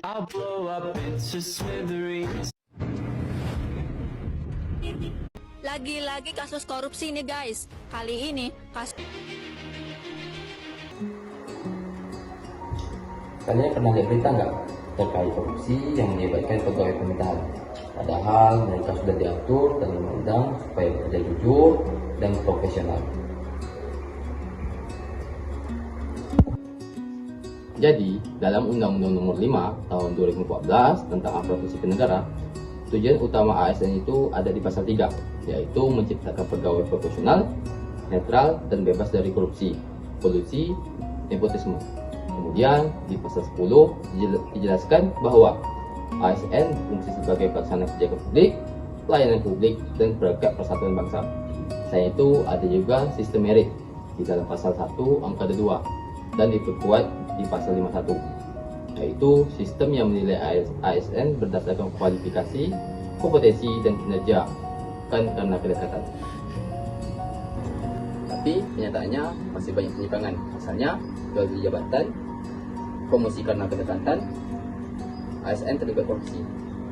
I'll blow up into smithereens. Lagi-lagi kasus korupsi nih guys. Kali ini Kalian pernah lihat berita nggak terkait korupsi yang melibatkan pegawai pemerintahan? Padahal mereka sudah diatur dalam undang-undang supaya bekerja jujur dan profesional. Jadi, dalam Undang-Undang Nomor 5 Tahun 2014 tentang aparatur sipil negara, tujuan utama ASN itu ada di pasal 3, yaitu menciptakan pegawai profesional, netral, dan bebas dari korupsi, kolusi, nepotisme. Kemudian di pasal 10 dijelaskan bahwa ASN fungsi sebagai pelaksana kebijakan publik, pelayanan publik, dan perangkat persatuan bangsa. Selain itu ada juga sistem merit di dalam pasal 1 angka 2 dan diperkuat di pasal 51, yaitu sistem yang menilai ASN berdasarkan kualifikasi, kompetensi, dan kinerja, bukan karena kedekatan. Tapi kenyataannya masih banyak penyimpangan, misalnya jual beli jabatan, promosi karena kedekatan, ASN terlibat korupsi.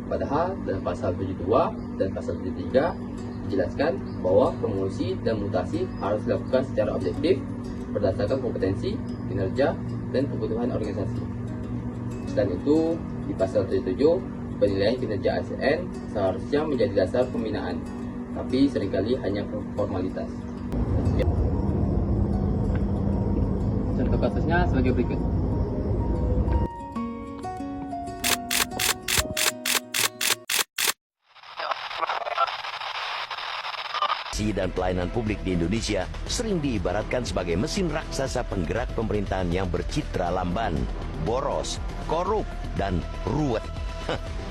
Padahal dalam pasal 72 dan pasal 73 dijelaskan bahwa promosi dan mutasi harus dilakukan secara objektif berdasarkan kompetensi, kinerja, dan kebutuhan organisasi. Selain itu, di pasal 77, penilaian kinerja ASN seharusnya menjadi dasar pembinaan, tapi seringkali hanya formalitas. Contoh kasusnya sebagai berikut. Dan pelayanan publik di Indonesia sering diibaratkan sebagai mesin raksasa penggerak pemerintahan yang bercitra lamban, boros, korup, dan ruwet.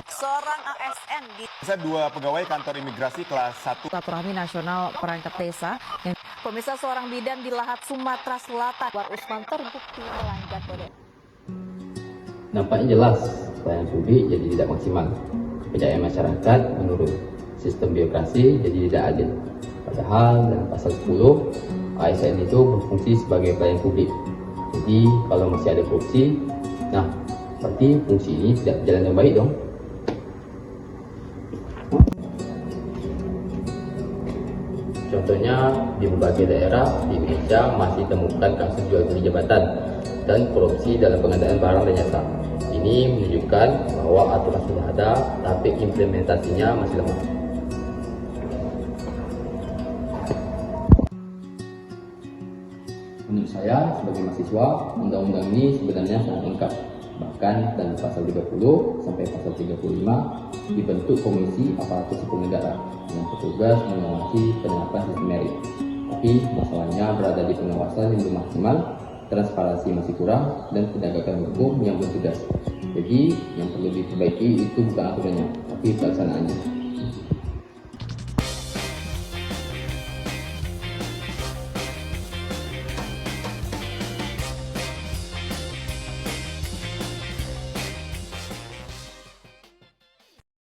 Seorang ASN di Dua pegawai kantor imigrasi kelas 1 Silaturahmi Nasional Perangkat Desa yang pemirsa seorang bidan di Lahat, Sumatera Selatan. War Usman terbukti melanggar kode. Nampaknya jelas pelayanan publik jadi tidak maksimal, kepercayaan masyarakat menurun, sistem birokrasi jadi tidak adil. Padahal dalam pasal 10, ASN itu berfungsi sebagai pelayan publik. Jadi kalau masih ada korupsi, nah berarti fungsi ini tidak berjalan dengan baik dong. Contohnya di berbagai daerah di Indonesia masih temukan kasus jual beli jabatan dan korupsi dalam pengadaan barang dan jasa. Ini menunjukkan bahwa aturan sudah ada, tapi implementasinya masih lemah. Menurut saya, sebagai mahasiswa, undang-undang ini sebenarnya sangat lengkap. Bahkan dalam pasal 30 sampai pasal 35 dibentuk Komisi Aparatur Sipil Negara yang bertugas mengawasi penerapan sistem merit. Tapi masalahnya berada di pengawasan yang belum maksimal, transparansi masih kurang, dan penegakan hukum yang belum tegas. Jadi yang perlu diperbaiki itu bukan aturannya, tapi pelaksanaannya.